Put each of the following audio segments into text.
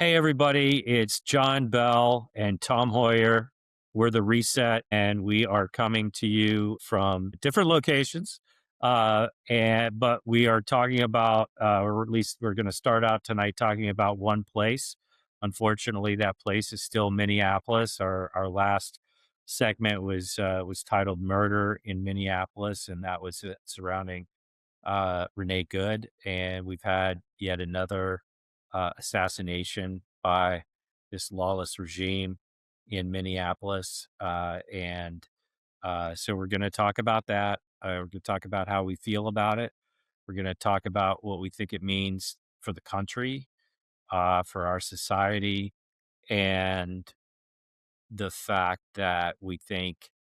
Hey, everybody, it's John Bell and Tom Hoyer. We're the Reset, and we are coming to you from different locations. But we are talking about, or at least we're going to start out tonight talking about one place. Unfortunately, that place is still Minneapolis. Our last segment was titled "Murder in Minneapolis," and that was surrounding Renee Good, and we've had yet another assassination by this lawless regime in Minneapolis. So we're going to talk about that. We're going to talk about how we feel about it. We're going to talk about what we think it means for the country, for our society, and the fact that we think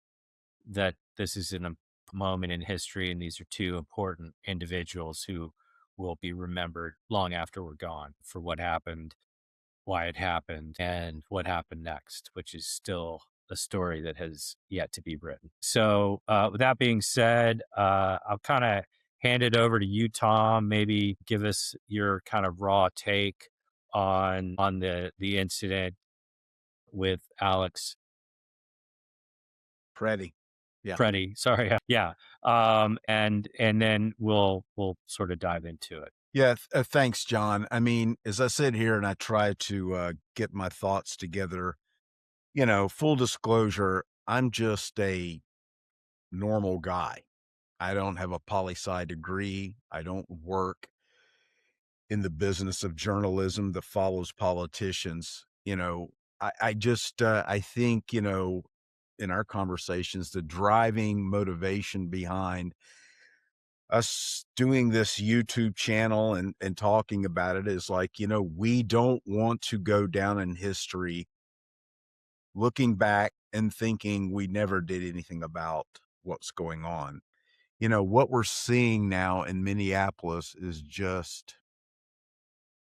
that this is in a moment in history, and these are two important individuals who will be remembered long after we're gone for what happened, why it happened, and what happened next, which is still a story that has yet to be written. So, with that being said, I'll kind of hand it over to you, Tom. Maybe give us your kind of raw take on the incident with Alex Freddie. Yeah. Freddie, sorry. Yeah. And then we'll sort of dive into it. Yeah. Thanks, John. I mean, as I sit here and I try to get my thoughts together, full disclosure, I'm just a normal guy. I don't have a poli-sci degree. I don't work in the business of journalism that follows politicians. I think, in our conversations, the driving motivation behind us doing this YouTube channel and talking about it is like, we don't want to go down in history looking back and thinking we never did anything about what's going on. What we're seeing now in Minneapolis is just,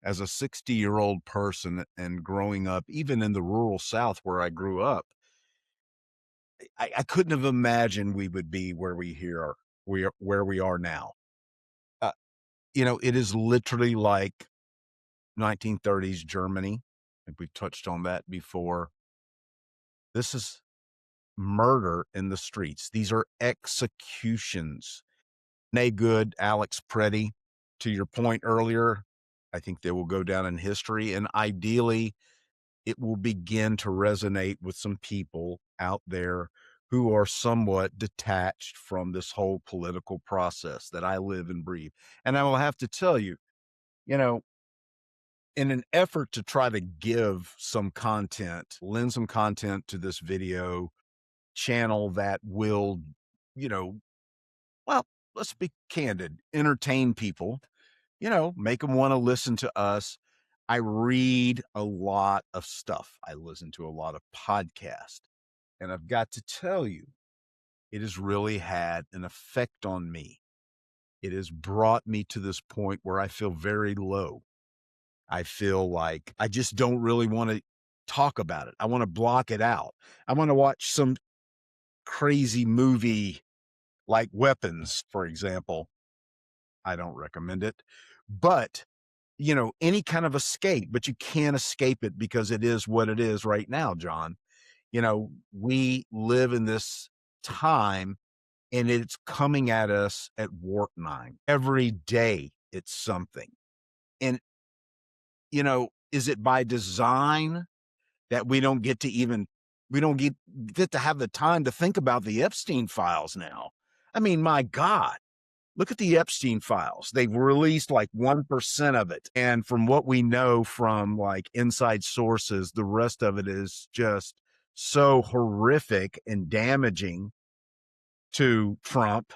as a 60-year-old person and growing up, even in the rural South where I grew up, I couldn't have imagined we would be where we are now. Uh, it is literally like 1930s Germany. I think we've touched on that before. This is murder in the streets. These are executions. Nay Good, Alex Preddy, to your point earlier, I think they will go down in history, and ideally it will begin to resonate with some people out there who are somewhat detached from this whole political process that I live and breathe. And I will have to tell you, you know, in an effort to try to give some content, lend some content to this video channel that will, you know, well, let's be candid, entertain people, make them want to listen to us. I read a lot of stuff. I listen to a lot of podcasts. And I've got to tell you, it has really had an effect on me. It has brought me to this point where I feel very low. I feel like I just don't really want to talk about it. I want to block it out. I want to watch some crazy movie like Weapons, for example. I don't recommend it, but any kind of escape, but you can't escape it because it is what it is right now, John. We live in this time and it's coming at us at warp 9. Every day it's something. And, is it by design that we don't get to have the time to think about the Epstein files now? I mean, my God. Look at the Epstein files. They've released like 1% of it. And from what we know from like inside sources, the rest of it is just so horrific and damaging to Trump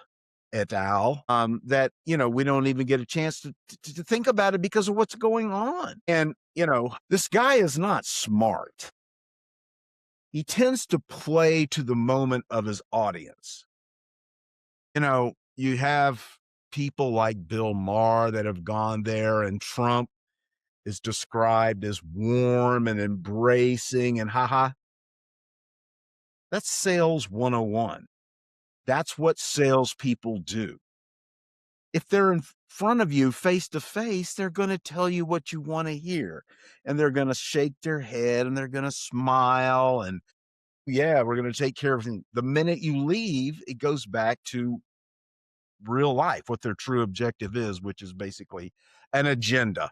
et al. That, we don't even get a chance to think about it because of what's going on. And, this guy is not smart. He tends to play to the moment of his audience. You have people like Bill Maher that have gone there, and Trump is described as warm and embracing and haha. That's sales 101. That's what salespeople do. if they're in front of you face to face, they're going to tell you what you want to hear. And they're going to shake their head and they're going to smile and yeah, we're going to take care of everything. The minute you leave, it goes back to real life, what their true objective is, which is basically an agenda.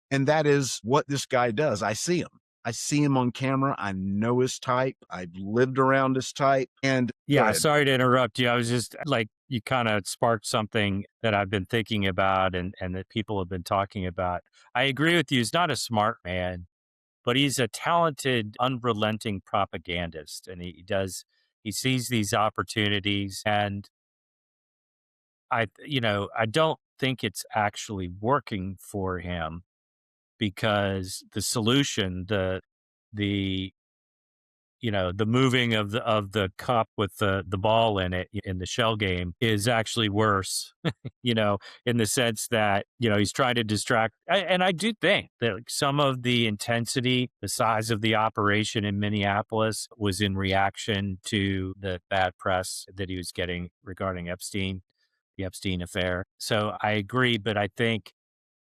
And that is what this guy does. I see him. I see him on camera. I know his type. I've lived around his type. And go Yeah, ahead. sorry to interrupt you. I was just like, you kind of sparked something that I've been thinking about and that people have been talking about. I agree with you. He's not a smart man, but he's a talented, unrelenting propagandist. And he sees these opportunities. And I don't think it's actually working for him because the solution, the the moving of the cup with the ball in it in the shell game is actually worse, in the sense that, he's trying to distract. And I do think that like, some of the intensity, the size of the operation in Minneapolis was in reaction to the bad press that he was getting regarding Epstein, the Epstein affair. So I agree, but I think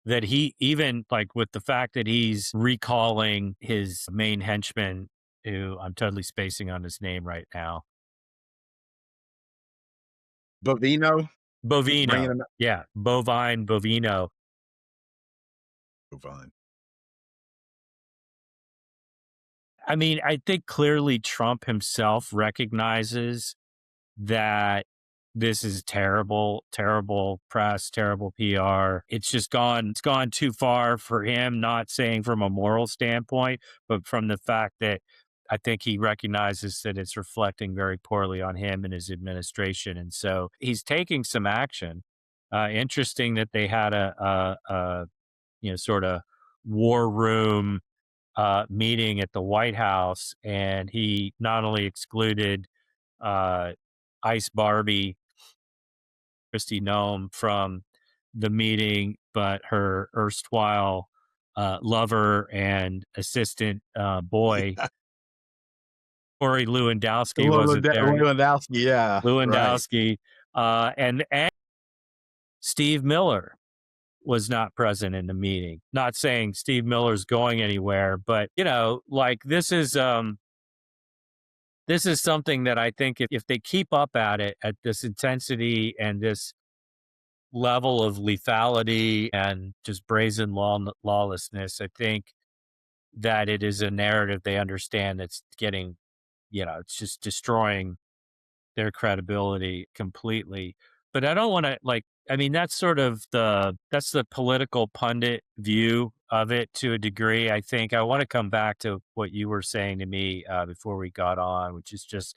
that he even like with the fact that he's recalling his main henchman, who I'm totally spacing on his name right now, Bovino, bringing Bovino. him Yeah, Bovine Bovino. fine. I mean, I think clearly Trump himself recognizes that this is terrible, terrible press, terrible PR. It's gone too far for him, not saying from a moral standpoint, but from the fact that I think he recognizes that it's reflecting very poorly on him and his administration. And so he's taking some action. Interesting that they had sort of war room meeting at the White House, and he not only excluded uh, Ice Barbie, Christy Nome, from the meeting, but her erstwhile lover and assistant boy, Yeah. Corey Lewandowski, wasn't there. Lewandowski, yeah, right. Lewandowski and Steve Miller was not present in the meeting. Not saying Steve Miller's going anywhere, but like this is something that I think if they keep up at it at this intensity and this level of lethality and just brazen lawlessness, I think that it is a narrative they understand that's getting, it's just destroying their credibility completely. But I don't want to I mean, that's the political pundit view of it to a degree. I think I want to come back to what you were saying to me before we got on, which is just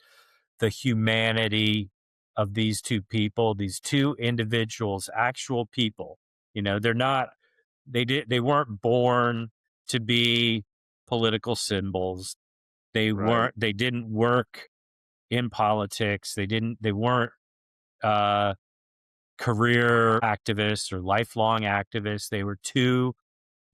the humanity of these two people, these two individuals, actual people. They're not, they weren't born to be political symbols. Right. They didn't work in politics. They weren't uh, career activists or lifelong activists. They were two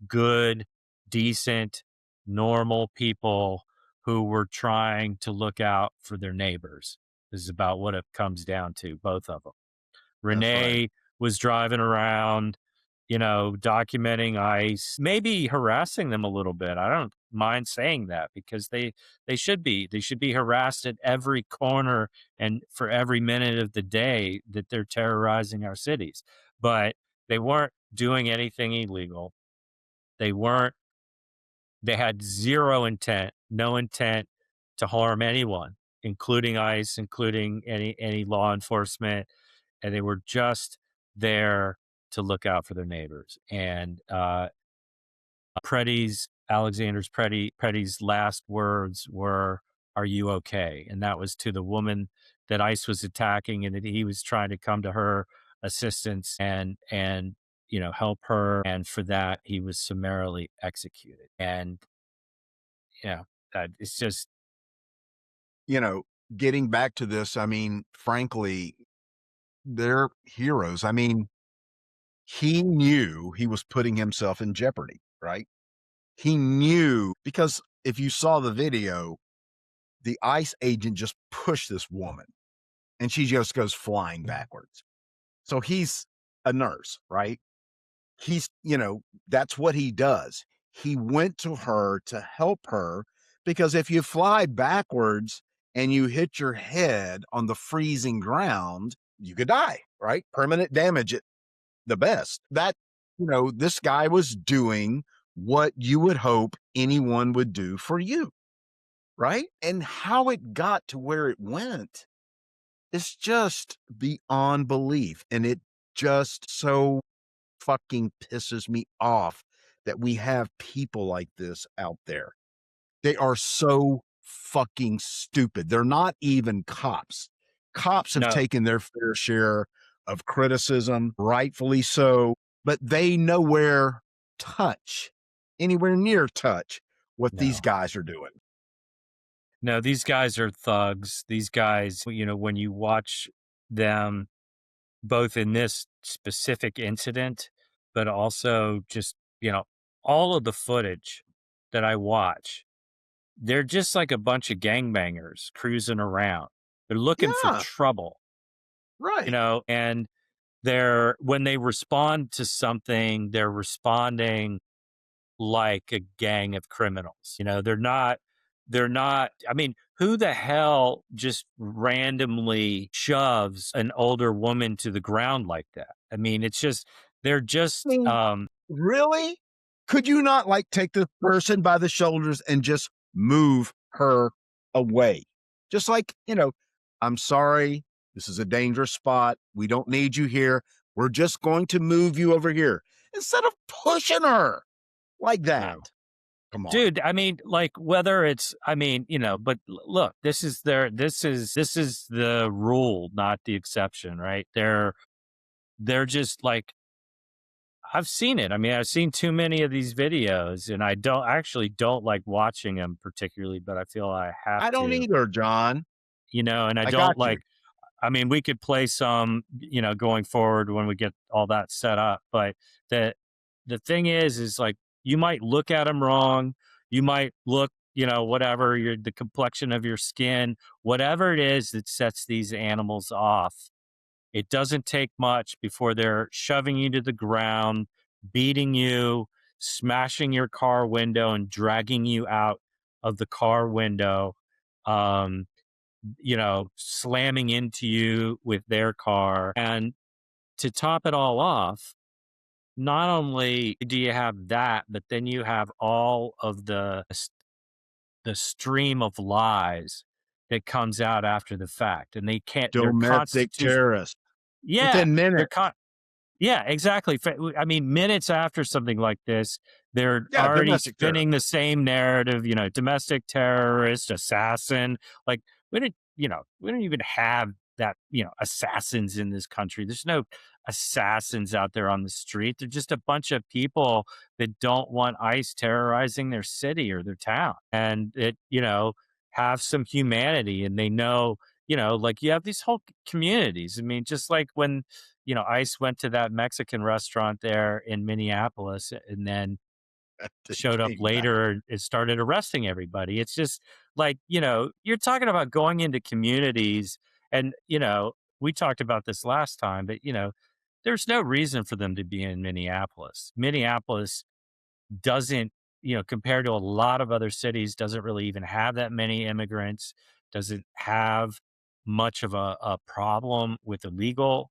good, decent, normal people who were trying to look out for their neighbors. This is about what it comes down to, both of them. That's right. Renee was driving around, documenting ICE, maybe harassing them a little bit. I don't mind saying that because they should be harassed at every corner and for every minute of the day that they're terrorizing our cities. But they weren't doing anything illegal. They weren't they had zero intent, no intent to harm anyone, including ICE, including any law enforcement, and they were just there to look out for their neighbors. And Preddy's last words were, "Are you okay?" And that was to the woman that ICE was attacking, and that he was trying to come to her assistance and help her. And for that, he was summarily executed. And yeah, it's just You know, getting back to this, I mean, frankly, they're heroes. I mean, he knew he was putting himself in jeopardy, right? He knew because if you saw the video, the ICE agent just pushed this woman and she just goes flying backwards. So he's a nurse, right? He's that's what he does. He went to her to help her because if you fly backwards and you hit your head on the freezing ground, you could die, right? Permanent damage at the best. This guy was doing what you would hope anyone would do for you, right? And how it got to where it went is just beyond belief. And it just so fucking pisses me off that we have people like this out there. They are so fucking stupid. They're not even cops. Cops have No, taken their fair share of criticism, rightfully so, but they nowhere touch, anywhere near touch what these no. guys are doing. No, these guys are thugs. These guys, when you watch them both in this specific incident, but also just, all of the footage that I watch, they're just like a bunch of gangbangers cruising around. They're looking for Yeah, trouble, right. and when they respond to something, they're responding like a gang of criminals. They're not, I mean, who the hell just randomly shoves an older woman to the ground like that? I mean, it's just they're I just mean, really? Could you not, like, take the person by the shoulders and just move her away? Just like, "I'm sorry, this is a dangerous spot. We don't need you here. We're just going to move you over here," instead of pushing her like that. no. Come on. Dude, I mean, like whether it's I mean, but look, this is the rule, not the exception, right? They're just like I've seen it. I mean, I've seen too many of these videos and I actually don't like watching them particularly, but I feel I have I don't to, either, John. and I I don't got you. like I mean, we could play some, going forward when we get all that set up, but the the thing is like you might look at them wrong, you might look, whatever your the complexion of your skin, whatever it is that sets these animals off. It doesn't take much before they're shoving you to the ground, beating you, smashing your car window, and dragging you out of the car window. Um, slamming into you with their car. And to top it all off, not only do you have that, but then you have all of the stream of lies that comes out after the fact. And their Domestic constitution, terrorist yeah, within their minutes. con yeah, exactly. I mean, minutes after something like this, they're Yeah, already domestic terrorist. spinning the same narrative, domestic terrorist, assassin. Like we don't even have that, assassins in this country. There's no assassins out there on the street. They're just a bunch of people that don't want ICE terrorizing their city or their town. And have some humanity and they know, like you have these whole communities. I mean, just like when ICE went to that Mexican restaurant there in Minneapolis and then They showed up came back. later and started arresting everybody. It's just like, you're talking about going into communities and, we talked about this last time, but, there's no reason for them to be in Minneapolis. Minneapolis doesn't, compared to a lot of other cities, doesn't really even have that many immigrants, doesn't have much of a problem with illegal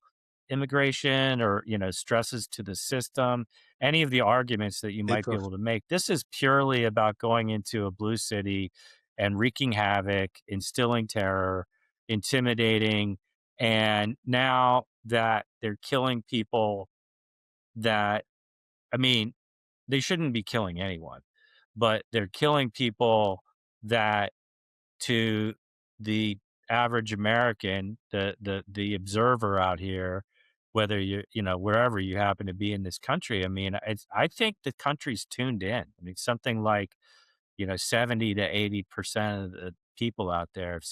immigration or, stresses to the system. Any of the arguments that you might be It's able to make. This is purely about going into a blue city and wreaking havoc, instilling terror, intimidating. And now that they're killing people that, I mean, they shouldn't be killing anyone, but they're killing people that to the average American, the observer out here, whether wherever you happen to be in this country, I mean, I think the country's tuned in. I mean, something like 70 to 80% of the people out there have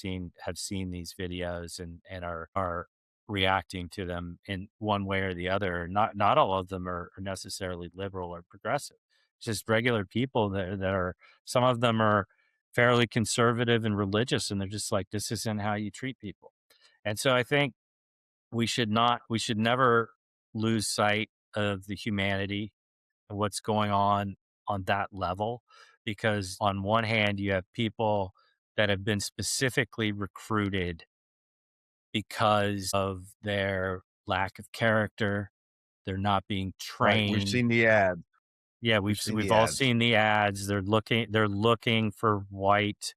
seen these videos and are reacting to them in one way or the other. Not all of them are necessarily liberal or progressive. It's just regular people that are some of them are fairly conservative and religious, and they're just like, this isn't how you treat people. And so I think we should never lose sight of the humanity of what's going on that level, because on one hand, you have people that have been specifically recruited because of their lack of character. They're not being Right, we've trained. seen the ad. Yeah, We've seen we've the all ads. seen the ads. They're looking for white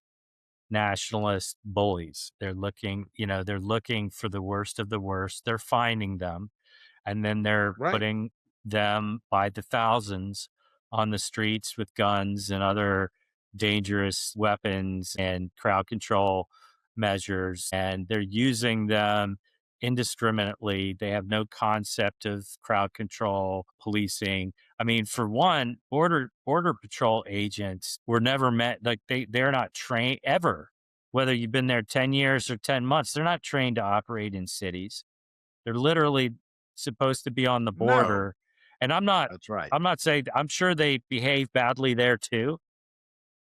nationalist bullies. They're looking for the worst of the worst. They're finding them, and then they're Right. putting them by the thousands on the streets with guns and other dangerous weapons and crowd control measures, and they're using them indiscriminately. They have no concept of crowd control, policing. I mean, for one, border patrol agents were never met, like they're not trained ever. Whether you've been there 10 years or 10 months, they're not trained to operate in cities. They're literally supposed to be on the No, border, and I'm not that's right. I'm not saying, I'm sure they behave badly there too,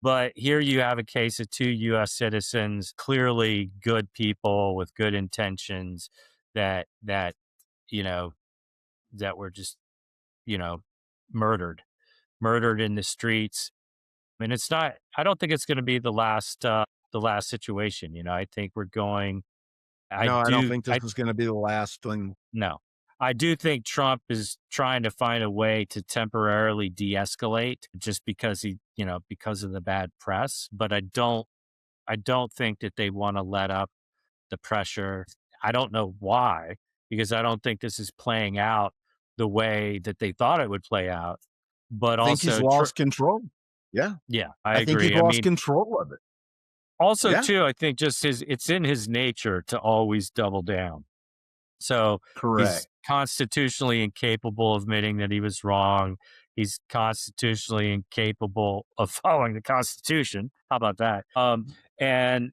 but here you have a case of 2 US citizens, clearly good people with good intentions that, you know, that were just, you know, murdered, murdered in the streets. I mean, I don't think it's gonna be the last situation, I think we're going I No, I don't do think this I is gonna be the last thing. No. I do think Trump is trying to find a way to temporarily de-escalate just because because of the bad press, but I don't think that they want to let up the pressure. I don't know why, because I don't think this is playing out the way that they thought it would play out. But I think he's also lost control. Yeah, yeah, I I think he's agree. I lost mean, control of it. also Yeah, too, I think just it's in his nature to always double down. So he's correct. constitutionally incapable of admitting that he was wrong. He's constitutionally incapable of following the Constitution. How about that? And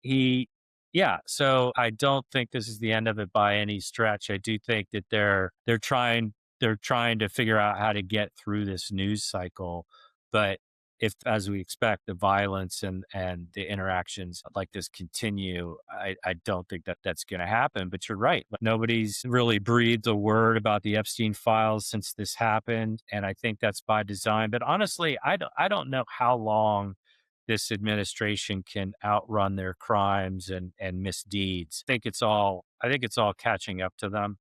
he, yeah. So I don't think this is the end of it by any stretch. I do think that they're trying to figure out how to get through this news cycle, but if, as we expect, the violence and the interactions like this continue, I don't think that that's going to happen. But you're right. Like, nobody's really breathed a word about the Epstein files since this happened. And I think that's by design. But honestly, I don't know how long this administration can outrun their crimes and misdeeds. I think it's all catching up to them.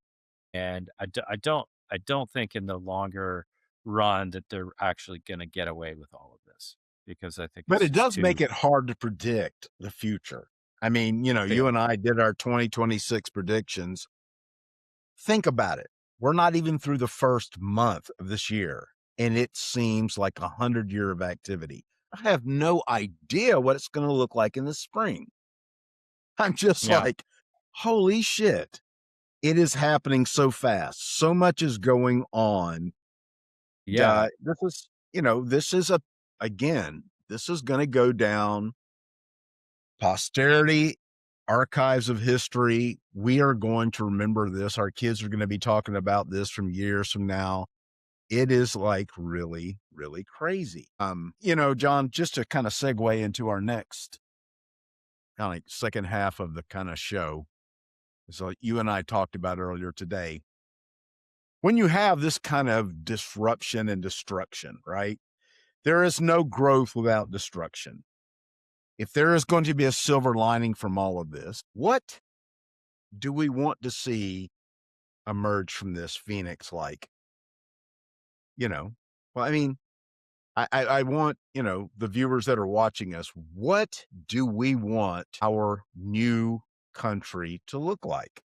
And I don't think in the longer run that they're actually gonna get away with all of this, because I think But it's it just does make too it hard to predict the future. I mean, you yeah. and I did our 2026 predictions. Think about it. We're not even through the first month of this year, and it seems like 100 year of activity. I have no idea what it's gonna look like in the spring. I'm just Yeah. like, "Holy shit." It is happening so fast. So much is going on. Yeah. This is this is gonna go down posterity, archives of history. We are going to remember this. Our kids are gonna be talking about this from years from now. It is, like, really, really crazy. John, just to kinda segue into our next kinda, like, second half of the kinda show, so you and I talked about earlier today. When you have this kind of disruption and destruction, right? There is no growth without destruction. If there is going to be a silver lining from all of this, what do we want to see emerge from this phoenix like? You know, well, I mean, I want, the viewers that are watching us, what do we want our new country to look like?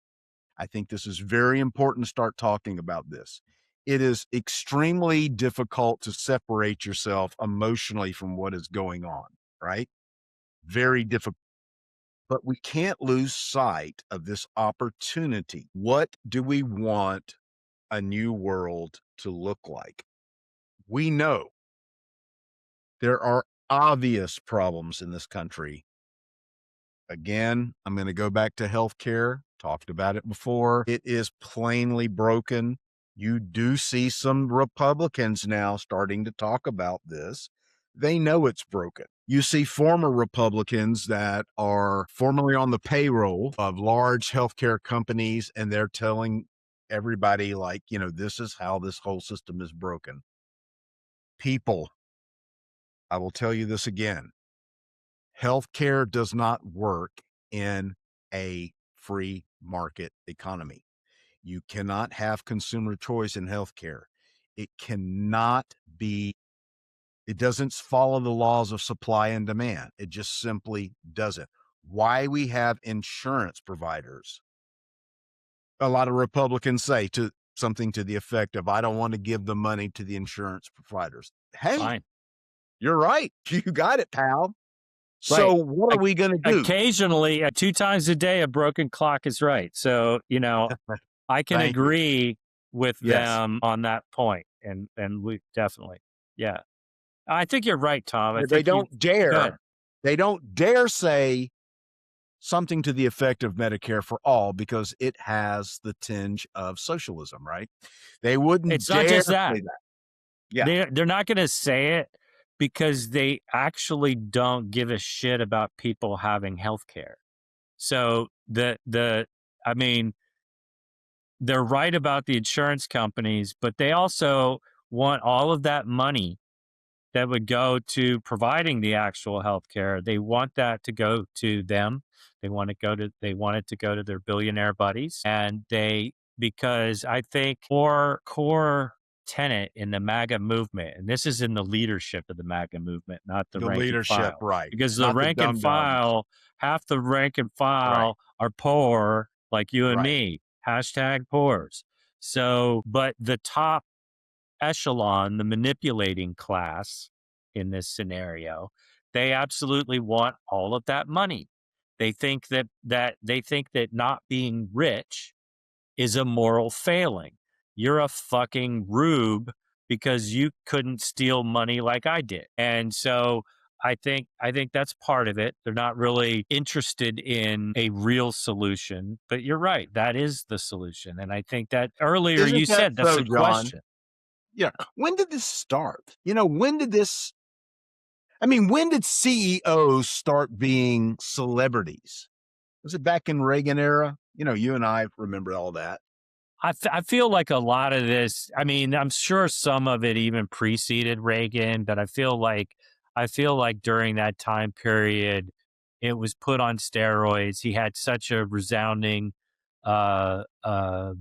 I think this is very important to start talking about this. It is extremely difficult to separate yourself emotionally from what is going on, right? Very difficult. But we can't lose sight of this opportunity. What do we want a new world to look like? We know there are obvious problems in this country. Again, I'm going to go back to healthcare. Talked about it before. It is plainly broken. You do see some Republicans now starting to talk about this. They know it's broken. You see former Republicans that are formerly on the payroll of large healthcare companies, and they're telling everybody like, this is how this whole system is broken. People, I will tell you this again. Healthcare does not work in a free market economy. You cannot have consumer choice in healthcare. It cannot be, it doesn't follow the laws of supply and demand. It just simply doesn't. Why we have insurance providers. A lot of Republicans say to something to the effect of, I don't want to give the money to the insurance providers. Hey, Fine. you're right. You got it, pal. So Right. what are we going to do? Occasionally, 2 times a day, a broken clock is right. So, I can Thank you. agree with Yes. them on that point, and we definitely, yeah. I think you're right, Tom. I They think you don't go ahead. dare. They don't dare say something to the effect of Medicare for all because it has the tinge of socialism, right? They wouldn't It's not dare just that. say that. Yeah, They're not gonna say it because they actually don't give a shit about people having healthcare. So, I mean, they're right about the insurance companies, but they also want all of that money that would go to providing the actual healthcare. They want that to go to them. They want it to go to their billionaire buddies. And because I think core tenet in the MAGA movement, and this is in the leadership of the MAGA movement, not the the rank and leadership, file, right. because the Not the rank and dum-dums. file, half the rank and Right, file are poor, like you and right. me. Hashtag poors. So, but the top echelon, the manipulating class in this scenario, they absolutely want all of that money. They think that not being rich is a moral failing. You're a fucking rube because you couldn't steal money like I did. And so I think that's part of it. They're not really interested in a real solution, but you're right. That is the solution. And I think that earlier you Isn't that said that's so, a John? question. Yeah. When did this start? When did this I mean, when did CEOs start being celebrities? Was it back in Reagan era? You and I remember all that. I feel like a lot of this, I mean, I'm sure some of it even preceded Reagan, but I feel like during that time period, it was put on steroids. He had such a resounding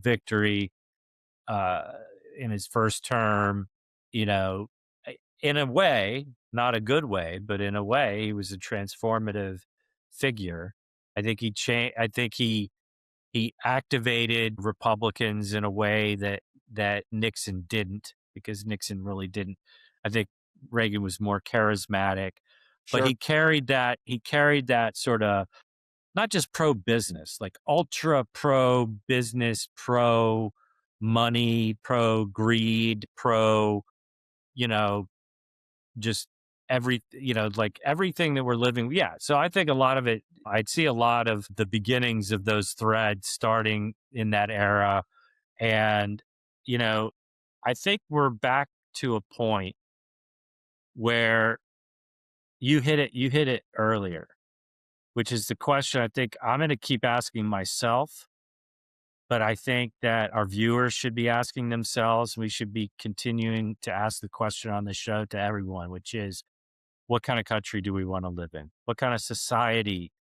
victory uh, in his first term, you know, in a way, not a good way, but in a way, he was a transformative figure. I think he changed. I think he activated Republicans in a way that Nixon didn't, because Nixon really didn't. I think Reagan was more charismatic, but Sure. he carried that sort of not just pro business, like ultra pro business, pro money, pro greed, pro, you know, just like everything that we're living. Yeah. So I think a lot of it, I'd see a lot of the beginnings of those threads starting in that era. And, you know, I think we're back to a point where you hit it earlier, which is the question I think I'm going to keep asking myself. But I think that our viewers should be asking themselves. We should be continuing to ask the question on the show to everyone, which is, what kind of country do we want to live in? What kind of society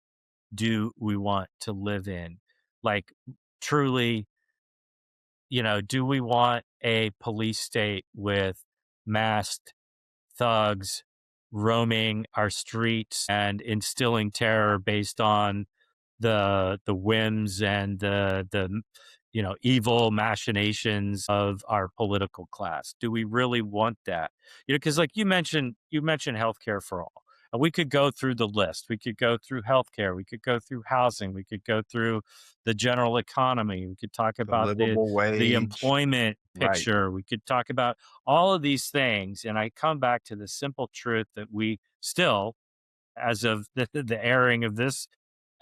do we want to live in? Like, truly, do we want a police state with masked thugs roaming our streets and instilling terror based on the whims and the evil machinations of our political class? Do we really want that? Because like you mentioned healthcare for all. And we could go through the list. We could go through healthcare. We could go through housing. We could go through the general economy. We could talk The about livable the wage. employment Right. picture. We could talk about all of these things. And I come back to the simple truth that we still, as of the airing of this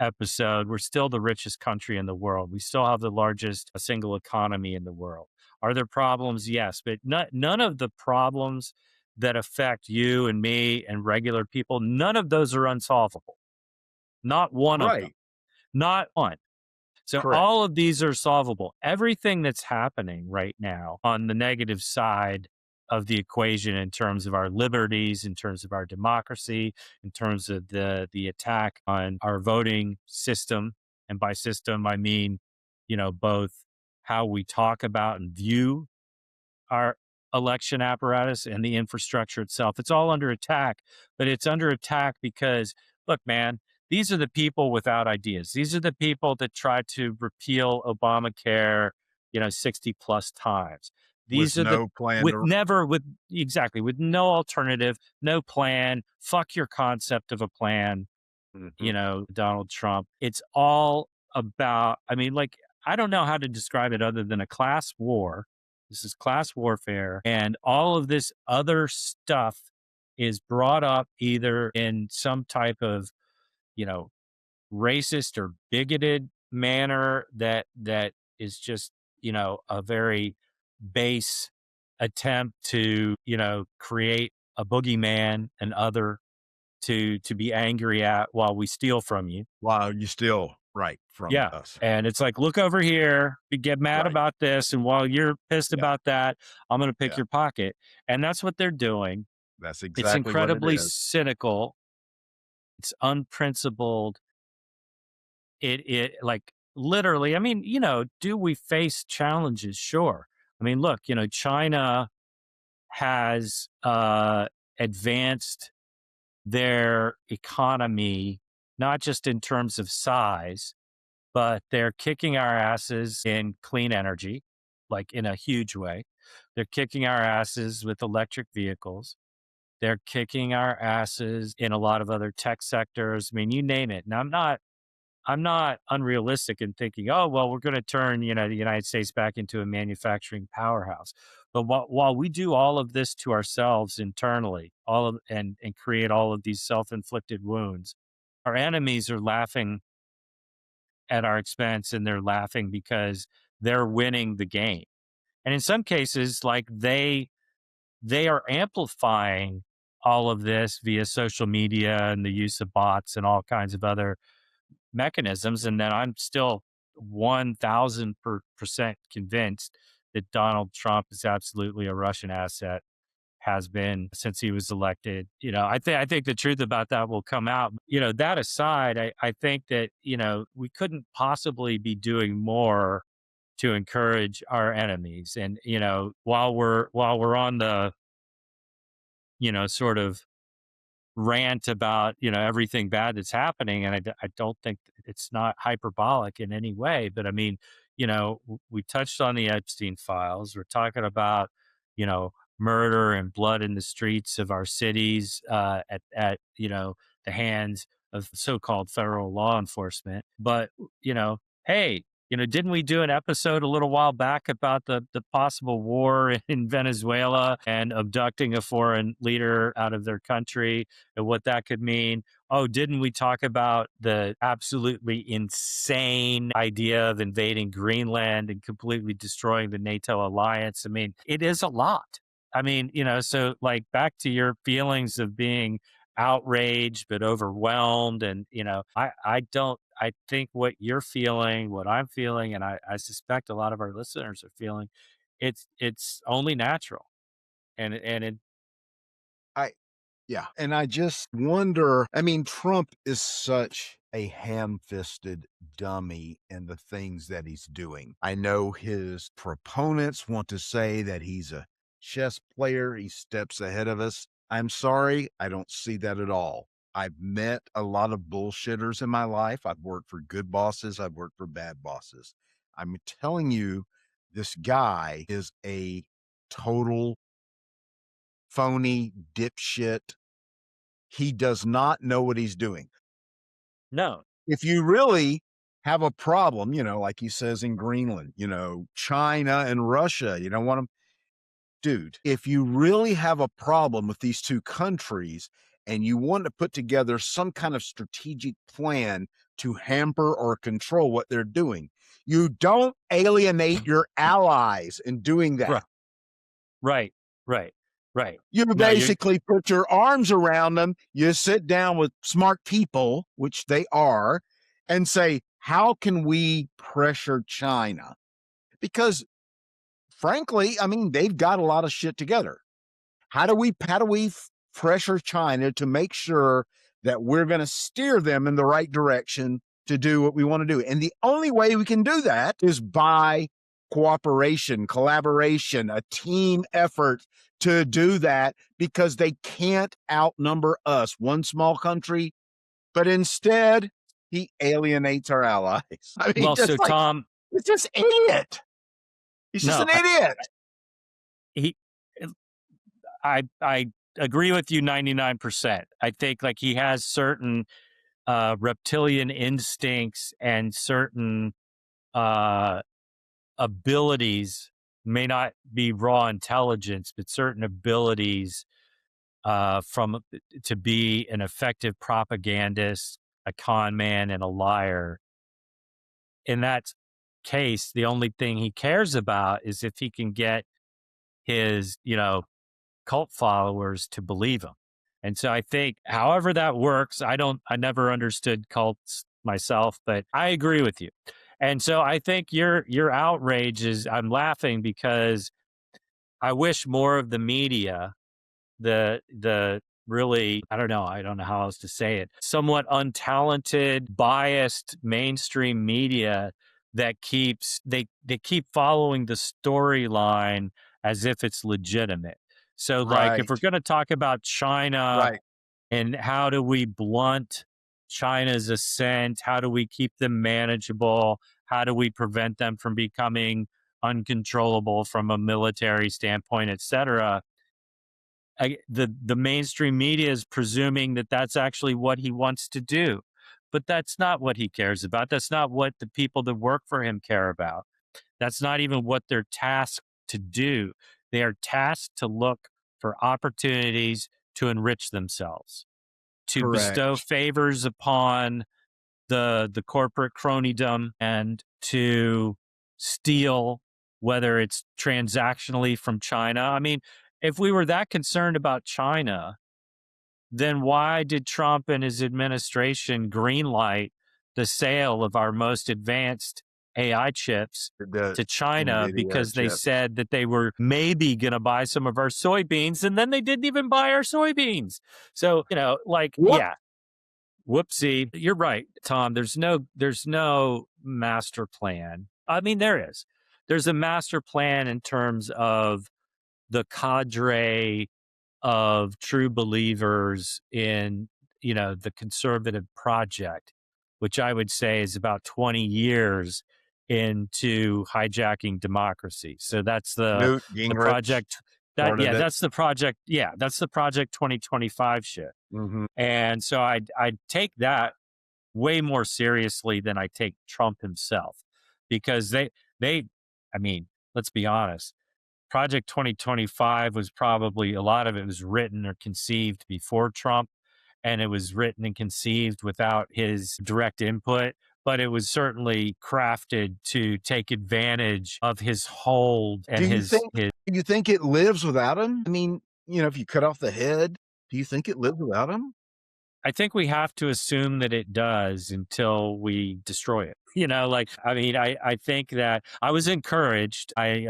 episode, we're still the richest country in the world. We still have the largest single economy in the world. Are there problems? Yes, but none of the problems that affect you and me and regular people, none of those are unsolvable. Not one of them. Right. Not one. So Correct. all of these are solvable. Everything that's happening right now on the negative side of the equation in terms of our liberties, in terms of our democracy, in terms of the attack on our voting system, and by system I mean, both how we talk about and view our election apparatus and the infrastructure itself. It's all under attack, but it's under attack because, look, man, these are the people without ideas. These are the people that tried to repeal Obamacare, 60 plus times. With These are the no plan with to never with exactly with no alternative, no plan. Fuck your concept of a plan, Mhm. Donald Trump. It's all about, I mean, like, I don't know how to describe it other than a class war. This is class warfare. And all of this other stuff is brought up either in some type of, you know, racist or bigoted manner that is just, a very base attempt to, create a boogeyman and other to be angry at while we steal from you. while you still right from Yeah. us. And it's like, look over here, we get mad Right. about this. And while you're pissed Yeah. about that, I'm going to pick Yeah. your pocket. And that's what they're doing. That's It's exactly what it incredibly is. cynical. It's unprincipled. It like literally, I mean, do we face challenges? Sure. I mean, look, China has advanced their economy, not just in terms of size, but they're kicking our asses in clean energy, like in a huge way. They're kicking our asses with electric vehicles. They're kicking our asses in a lot of other tech sectors. I mean, you name it. And I'm not unrealistic in thinking, oh, well, we're going to turn, the United States back into a manufacturing powerhouse. But while we do all of this to ourselves internally, all of and create all of these self-inflicted wounds, our enemies are laughing at our expense, and they're laughing because they're winning the game. And in some cases, like they are amplifying all of this via social media and the use of bots and all kinds of other mechanisms. And then I'm still 1000% convinced that Donald Trump is absolutely a Russian asset, has been since he was elected. I think the truth about that will come out. That aside, I think that, we couldn't possibly be doing more to encourage our enemies. And, while we're on the, sort of rant about, everything bad that's happening, and I don't think it's not hyperbolic in any way, but I mean, we touched on the Epstein files. We're talking about, murder and blood in the streets of our cities, at the hands of so-called federal law enforcement. But hey, didn't we do an episode a little while back about the possible war in Venezuela and abducting a foreign leader out of their country and what that could mean? Oh, didn't we talk about the absolutely insane idea of invading Greenland and completely destroying the NATO alliance? I mean, it is a lot. I mean, so like back to your feelings of being outraged but overwhelmed, and I think what you're feeling, what I'm feeling, and I suspect a lot of our listeners are feeling, it's only natural. And it I Yeah, and I just wonder, I mean, Trump is such a ham-fisted dummy in the things that he's doing. I know his proponents want to say that he's a chess player, he steps ahead of us. I'm sorry, I don't see that at all. I've met a lot of bullshitters in my life. I've worked for good bosses, I've worked for bad bosses. I'm telling you, this guy is a total phony dipshit. He does not know what he's doing. no. If you really have a problem, like he says in Greenland, China and Russia, you don't want them. Dude, if you really have a problem with these two countries and you want to put together some kind of strategic plan to hamper or control what they're doing, you don't alienate your allies in doing Right, that. right, right, right. You No, you basically put your arms around them. You sit down with smart people, which they are, and say, how can we pressure China? Because frankly, I mean, they've got a lot of shit together. How do we pressure China to make sure that we're going to steer them in the right direction to do what we want to do? And the only way we can do that is by cooperation, collaboration, a team effort to do that, because they can't outnumber us, one small country, but instead he alienates our allies. I mean, Well, so just like, Tom, it's just idiot. He's just no, an idiot. he, I agree with you 99%. I think like he has certain reptilian instincts and certain uh, abilities, may not be raw intelligence, but certain abilities from to be an effective propagandist, a con man, and a liar. In that case, the only thing he cares about is if he can get his, cult followers to believe him. And so I think however that works, I never understood cults myself, but I agree with you. And so I think your outrage is, I'm laughing because I wish more of the media, the really, I don't know how else to say it, somewhat untalented, biased mainstream media that they keep following the storyline as if it's legitimate. So like if we're Right, going to talk about China right. and how do we blunt China's ascent, how do we keep them manageable, how do we prevent them from becoming uncontrollable from a military standpoint, et cetera, the mainstream media is presuming that that's actually what he wants to do, but that's not what he cares about. That's not what the people that work for him care about. That's not even what they're tasked to do. They are tasked to look for opportunities to enrich themselves, to bestow Correct. favors upon the corporate cronydom, and to steal, whether it's transactionally from China. I mean, if we were that concerned about China, then why did Trump and his administration greenlight the sale of our most advanced AI chips The to China? NVIDIA Because they chips. said that they were maybe going to buy some of our soybeans, and then they didn't even buy our soybeans. So, like, What? yeah, whoopsie. You're right, Tom. There's no master plan. I mean, there is. There's a master plan in terms of the cadre of true believers in, the conservative project, which I would say is about 20 years into hijacking democracy. So that's Newt the Gingrich project started it. that's the project 2025 shit. Mhm. And so I take that way more seriously than I take Trump himself, because they I mean, let's be honest. Project 2025 was probably, a lot of it was written or conceived before Trump, and it was written and conceived without his direct input, but it was certainly crafted to take advantage of his hold Do and you his think his do you think it lives without him? I mean, if you cut off the head, do you think it lives without him? I think we have to assume that it does until we destroy it. Like, I mean, I think that I was encouraged. I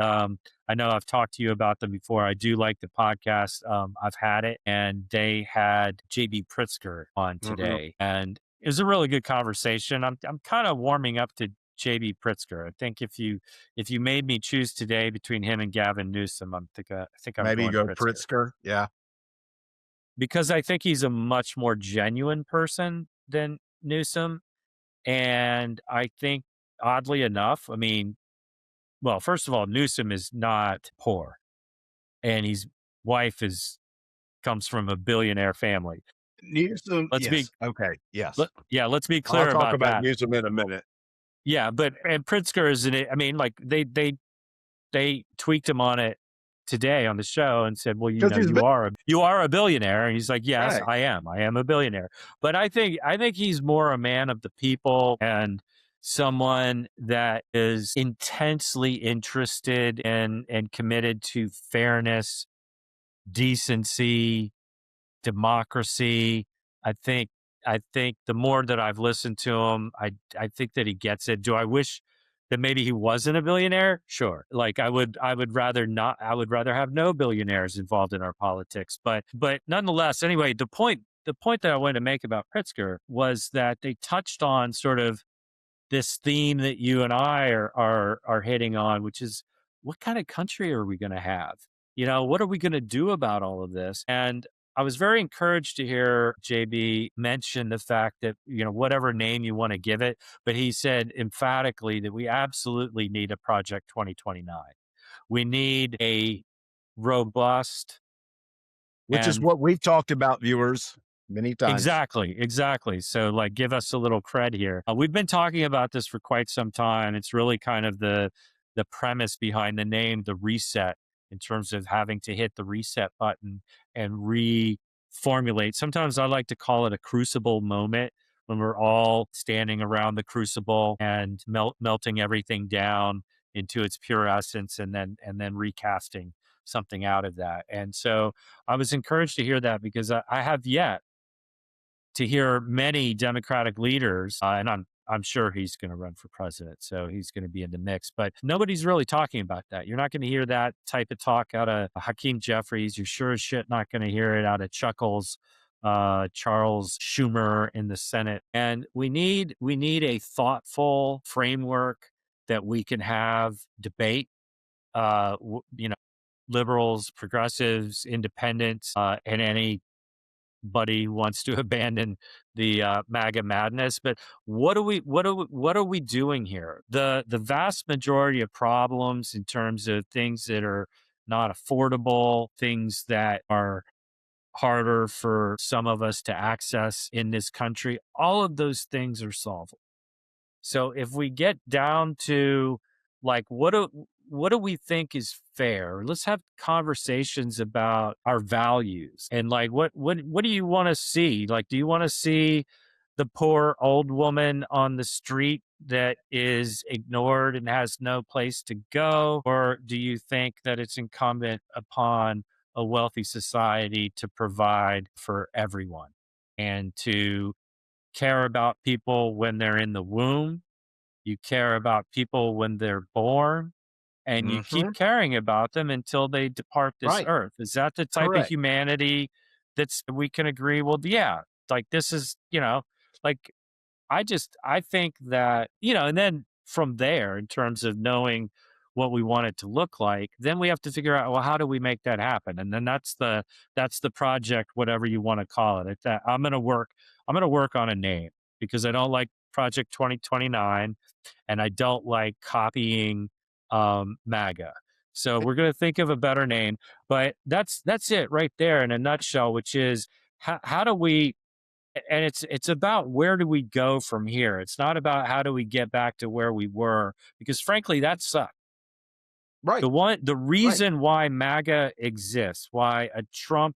know I've talked to you about them before. I do like the podcast. I've had it, and they had JB Pritzker on Mhm. today, and it was a really good conversation. I'm kind of warming up to JB Pritzker. I think if you made me choose today between him and Gavin Newsom, I think I'm Maybe going go Pritzker, Pritzker. Yeah. because I think he's a much more genuine person than Newsom. And I think, oddly enough, I mean, well, first of all, Newsom is not poor, and his wife comes from a billionaire family. Newsom, Let's be yes. Okay, yes. let's be I'll clear talk about about that. Newsom in a minute. Yeah, but and Pritzker is an, I mean, like they tweaked him on it today on the show and said, "Well, Because he's been you are a billionaire." And he's like, "Yes, right. I am. I am a billionaire." But I think he's more a man of the people, and someone that is intensely interested and committed to fairness, decency, democracy. I think I think the more that I've listened to him, I think that he gets it. Do I wish that maybe he wasn't a billionaire? Sure. Like I would rather not. I would rather have no billionaires involved in our politics. But nonetheless, anyway, the point that I wanted to make about Pritzker was that they touched on sort of this theme that you and I are hitting on, which is what kind of country are we going to have? What are we going to do about all of this? And I was very encouraged to hear JB mention the fact that, whatever name you want to give it, but he said emphatically that we absolutely need a Project 2029. We need a robust which is and what we've talked about, viewers, many times. exactly, exactly. So, like, give us a little cred here. We've been talking about this for quite some time. It's really kind of the premise behind the name, the reset, in terms of having to hit the reset button and reformulate. Sometimes I like to call it a crucible moment when we're all standing around the crucible and melting everything down into its pure essence, and then recasting something out of that. And so I was encouraged to hear that because I have yet to hear many Democratic leaders, and I'm sure he's going to run for president, so he's going to be in the mix. But nobody's really talking about that. You're not going to hear that type of talk out of Hakeem Jeffries. You're sure as shit not going to hear it out of Chuckles, Charles Schumer in the Senate. And we need a thoughtful framework that we can have debate. Liberals, progressives, independents, and any buddy wants to abandon the MAGA madness. But what are we doing here? The vast majority of problems in terms of things that are not affordable, things that are harder for some of us to access in this country, all of those things are solvable. So if we get down to like what do we think is fair? Let's have conversations about our values and like what do you want to see? Like do you want to see the poor old woman on the street that is ignored and has no place to go, or do you think that it's incumbent upon a wealthy society to provide for everyone and to care about people when they're in the womb, you care about people when they're born, and you keep Mhm. caring about them until they depart this Right. earth. Is that the type of Correct. humanity that's we can agree? Well, yeah, like this is, like I think that, and then from there, in terms of knowing what we want it to look like, then we have to figure out, well, how do we make that happen? And then that's the project, whatever you want to call it. That I'm gonna work on a name because I don't like Project 2029 and I don't like copying MAGA. So we're gonna think of a better name, but that's it right there in a nutshell, which is how do we and it's about where do we go from here. It's not about how do we get back to where we were because frankly that sucked. Right. The Right. reason why MAGA exists, why a Trump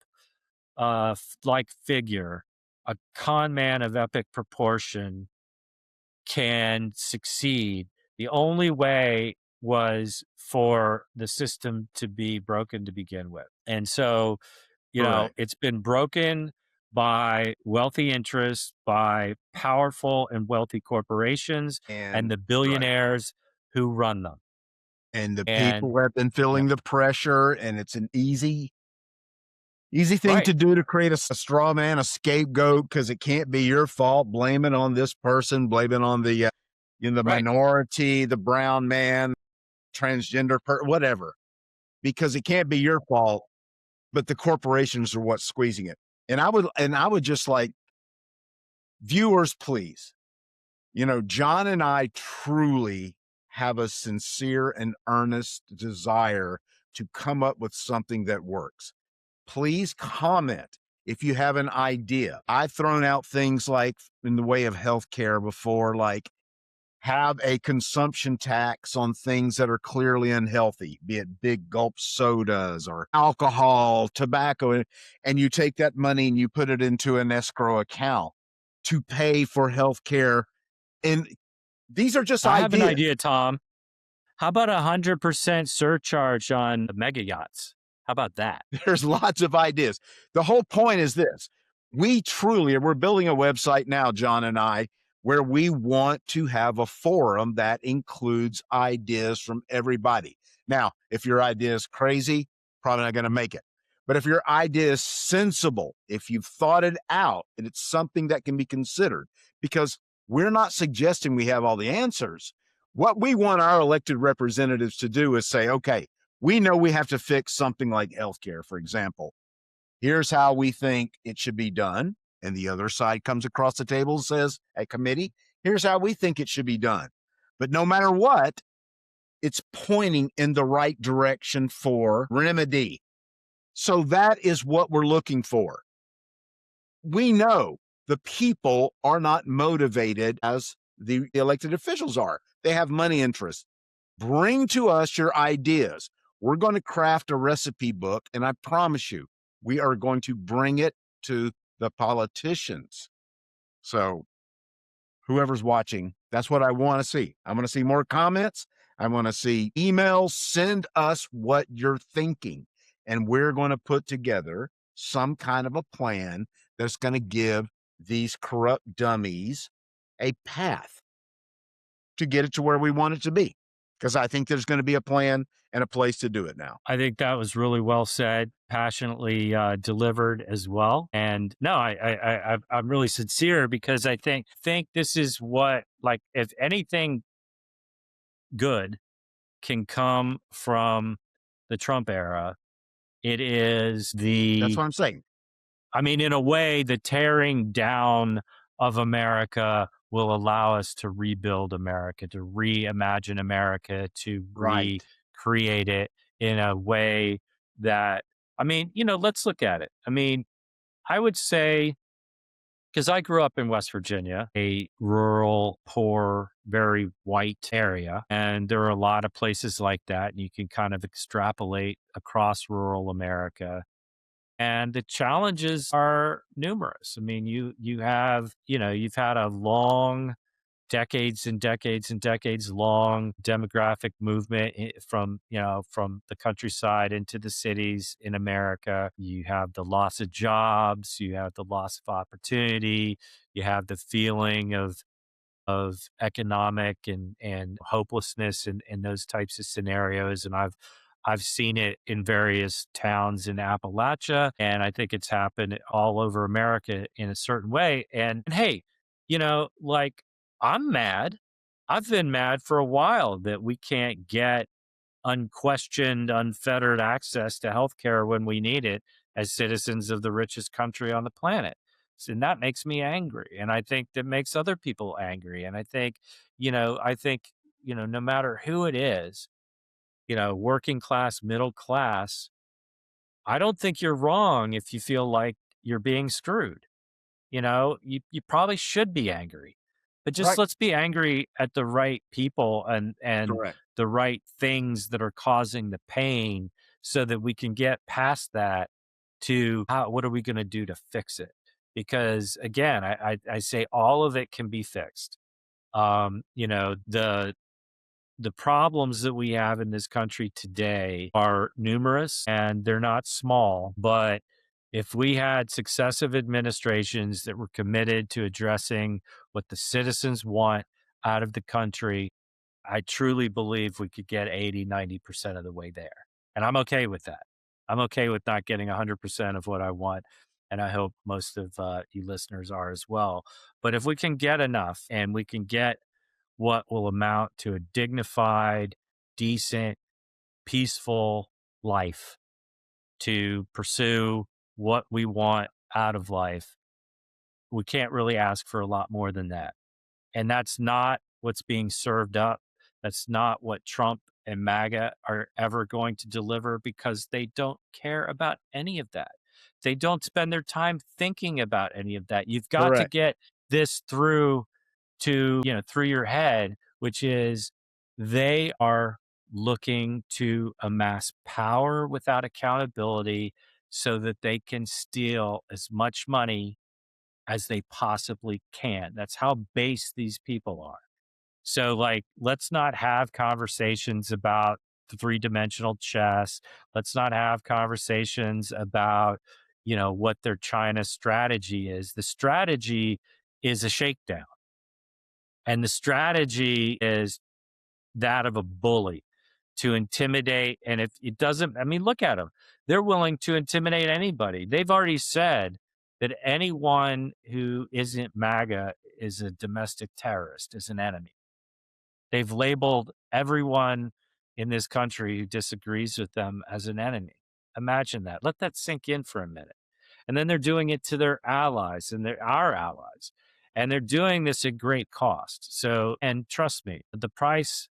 like figure, a con man of epic proportion can succeed, the only way was for the system to be broken to begin with. And so Correct. it's been broken by wealthy interests, by powerful and wealthy corporations, and And the right. billionaires who run them. And the And people have been yeah, feeling the pressure, and it's an easy thing right, to do to create a straw man, a scapegoat, because it can't be your fault. Blame it on this person, blame it on the right. minority, the brown man, transgender whatever, because it can't be your fault, but the corporations are what's squeezing it. And I would just like viewers, please, John and I truly have a sincere and earnest desire to come up with something that works. Please comment if you have an idea. I've thrown out things like in the way of healthcare before, like have a consumption tax on things that are clearly unhealthy, be it big gulp sodas or alcohol, tobacco, and you take that money and you put it into an escrow account to pay for healthcare. And these are just I have an ideas. idea, Tom. How about 100% surcharge on mega yachts? How about that? There's lots of ideas. The whole point is this. We truly we're building a website now, John and I, where we want to have a forum that includes ideas from everybody. Now, if your idea is crazy, probably not going to make it. But if your idea is sensible, if you've thought it out and it's something that can be considered, because we're not suggesting we have all the answers. What we want our elected representatives to do is say, okay, we know we have to fix something like healthcare, for example. Here's how we think it should be done. And the other side comes across the table and says, a committee, here's how we think it should be done. But no matter what, it's pointing in the right direction for remedy. So that is what we're looking for. We know the people are not motivated as the elected officials are. They have money interests. Bring to us your ideas. We're going to craft a recipe book, and I promise you, we are going to bring it to the politicians. So, whoever's watching, that's what I want to see. I want to see more comments. I want to see emails. Send us what you're thinking, and we're going to put together some kind of a plan that's going to give these corrupt dummies a path to get it to where we want it to be. Because I think there's going to be a plan and a place to do it now. I think that was really well said, passionately delivered as well. And no, I'm really sincere because I think this is what, like, if anything good can come from the Trump era, it is That's the, what I'm saying. I mean, in a way, the tearing down of America will allow us to rebuild America, to reimagine America, to Right. recreate it in a way that, I mean, let's look at it. I mean, I would say, because I grew up in West Virginia, a rural, poor, very white area. And there are a lot of places like that. And you can kind of extrapolate across rural America, and the challenges are numerous. I mean, you have, you've had a long, decades and decades and decades long demographic movement from the countryside into the cities in America. You have the loss of jobs, you have the loss of opportunity, you have the feeling of economic and hopelessness in those types of scenarios. And I've seen it in various towns in Appalachia, and I think it's happened all over America in a certain way. And hey, like, I'm mad. I've been mad for a while that we can't get unquestioned, unfettered access to healthcare when we need it as citizens of the richest country on the planet. And that makes me angry. And I think that makes other people angry. And I think, no matter who it is, working class, middle class, I don't think you're wrong if you feel like you're being screwed. You probably should be angry, but just Right. let's be angry at the right people and Correct. the right things that are causing the pain, so that we can get past that to what are we going to do to fix it? Because again, I say all of it can be fixed. The problems that we have in this country today are numerous and they're not small. But if we had successive administrations that were committed to addressing what the citizens want out of the country, I truly believe we could get 80, 90% of the way there. And I'm okay with that. I'm okay with not getting 100% of what I want. And I hope most of you listeners are as well. But if we can get enough and we can get what will amount to a dignified, decent, peaceful life to pursue what we want out of life, we can't really ask for a lot more than that. And that's not what's being served up. That's not what Trump and MAGA are ever going to deliver, because they don't care about any of that. They don't spend their time thinking about any of that. You've got to Correct. get this through your head, which is they are looking to amass power without accountability so that they can steal as much money as they possibly can. That's how base these people are. So, like, let's not have conversations about the three-dimensional chess. Let's not have conversations about, what their China strategy is. The strategy is a shakedown, and the strategy is that of a bully to intimidate. And if it doesn't, I mean, look at them. They're willing to intimidate anybody. They've already said that anyone who isn't MAGA is a domestic terrorist, is an enemy. They've labeled everyone in this country who disagrees with them as an enemy. Imagine that. Let that sink in for a minute. And then they're doing it to their allies, and they're our allies. And they're doing this at great cost. So, and trust me, the price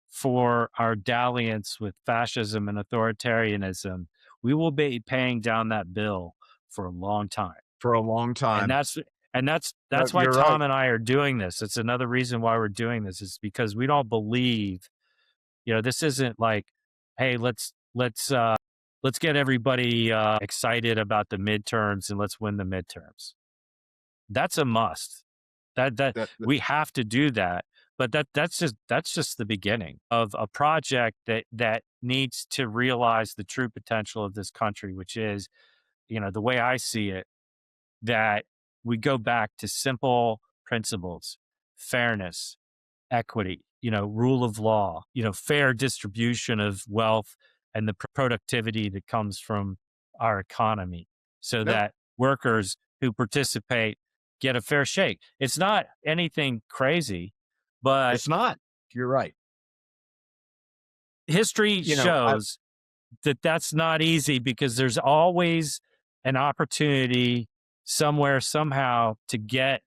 for our dalliance with fascism and authoritarianism, we will be paying down that bill for a long time. For a long And time. that's and that's No, that's why you're right. Tom and I are doing this. It's another reason why we're doing this is because we don't believe, this isn't like, hey, let's get everybody excited about the midterms and let's win the midterms. That's a must. That That we have to do that. But that's just the beginning of a project that needs to realize the true potential of this country, which is, the way I see it, that we go back to simple principles: fairness, equity, rule of law, fair distribution of wealth and the productivity that comes from our economy so no, that workers who participate get a fair shake. It's not anything crazy, but it's not. You're right. history I shows that that's not easy because there's always an opportunity somewhere, somehow, to get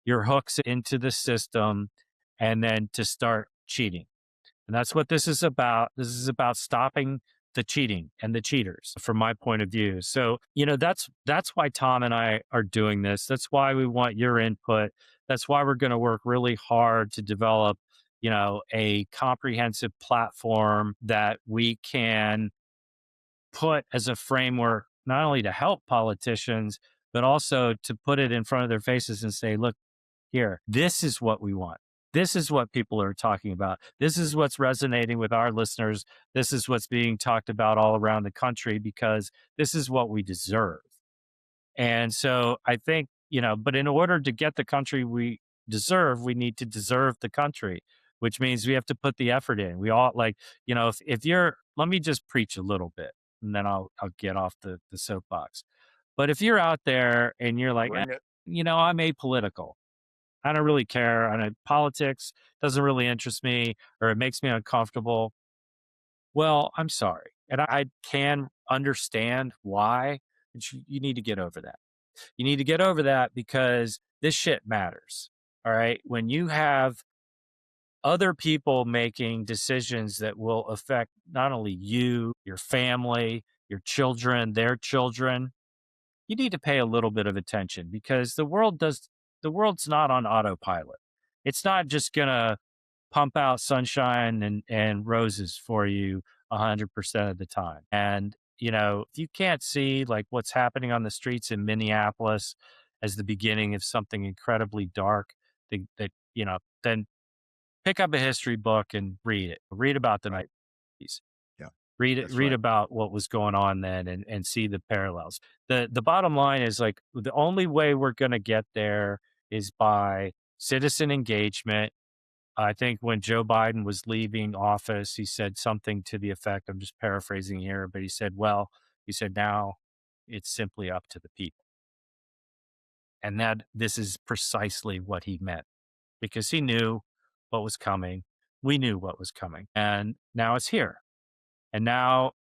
your hooks into the system and then to start cheating. And that's what this is about. This is about stopping the cheating and the cheaters from my point of view. So, that's why Tom and I are doing this. That's why we want your input. That's why we're going to work really hard to develop, a comprehensive platform that we can put as a framework, not only to help politicians, but also to put it in front of their faces and say, look, here, this is what we want. This is what people are talking about. This is what's resonating with our listeners. This is what's being talked about all around the country because this is what we deserve. And so I think, but in order to get the country we deserve, we need to deserve the country, which means we have to put the effort in. We all like, if you're, let me just preach a little bit and then I'll get off the soapbox. But if you're out there and you're like, bring it. I'm apolitical, I don't really care. Politics doesn't really interest me or it makes me uncomfortable. Well, I'm sorry. And I can understand why. But you need to get over that. You need to get over that because this shit matters. All right. When you have other people making decisions that will affect not only you, your family, your children, their children, you need to pay a little bit of attention because the world's not on autopilot. It's not just gonna pump out sunshine and roses for you 100% of the time. And if you can't see like what's happening on the streets in Minneapolis as the beginning of something incredibly dark, then pick up a history book and read it. Read about the Right. 90s. Yeah, Read it, that's read right. about what was going on then and see the parallels. The bottom line is like the only way we're gonna get there is by citizen engagement. I think when Joe Biden was leaving office, he said something to the effect, I'm just paraphrasing here, but he said, now it's simply up to the people. And that this is precisely what he meant because he knew what was coming. We knew what was coming. And now it's here. And now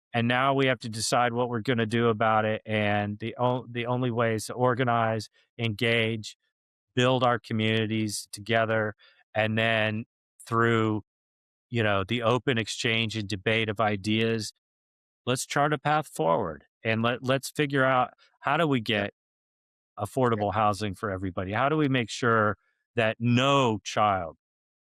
we have to decide what we're going to do about it. And the only way is to organize, engage, build our communities together, and then through the open exchange and debate of ideas, let's chart a path forward and let's figure out how do we Yeah, get yeah, affordable housing for everybody? How do we make sure that no child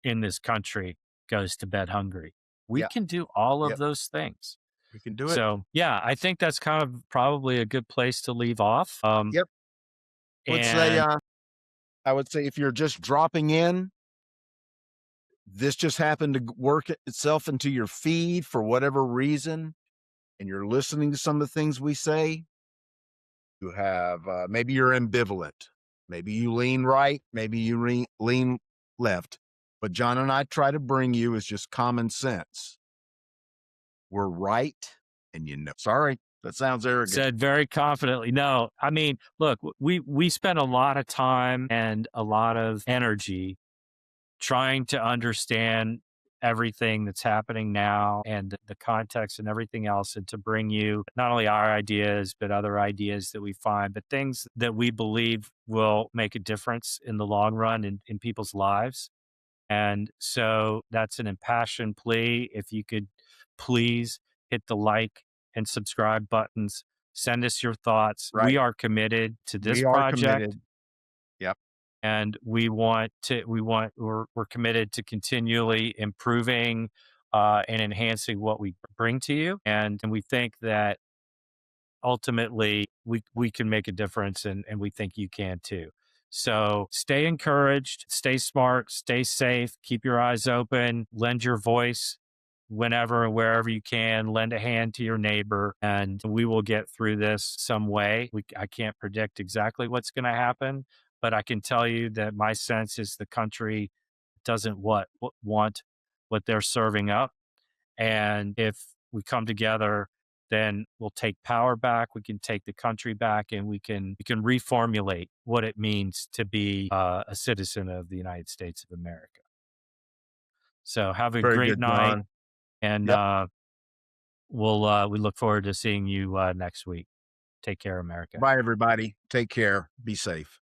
in this country goes to bed hungry? We yeah, can do all of yep. those things. We can do it. So, yeah, I think that's kind of probably a good place to leave off. Yep. Would say, And I would say if you're just dropping in, this just happened to work itself into your feed for whatever reason, and you're listening to some of the things we say, You have, maybe you're ambivalent. Maybe you lean right, maybe you lean left. But John and I try to bring you is just common sense. We're right, and sorry, that sounds arrogant. Said very confidently. No, I mean, look, we spent a lot of time and a lot of energy trying to understand everything that's happening now and the context and everything else, and to bring you not only our ideas but other ideas that we find, but things that we believe will make a difference in the long run in people's lives. And so that's an impassioned plea. If you could please hit the like and subscribe buttons, send us your thoughts. We Right. are committed to this We are project, committed. Yep. and we're committed to continually improving and enhancing what we bring to you. And we think that ultimately we can make a difference, and we think you can too. So stay encouraged, stay smart, stay safe, keep your eyes open, lend your voice whenever and wherever you can, lend a hand to your neighbor, and we will get through this some way. I can't predict exactly what's going to happen, but I can tell you that my sense is the country doesn't want what they're serving up. And if we come together, then we'll take power back. We can take the country back, and we can reformulate what it means to be a citizen of the United States of America. So have a Very great good, night, John. and Yep. we look forward to seeing you next week. Take care, America. Bye, everybody. Take care. Be safe.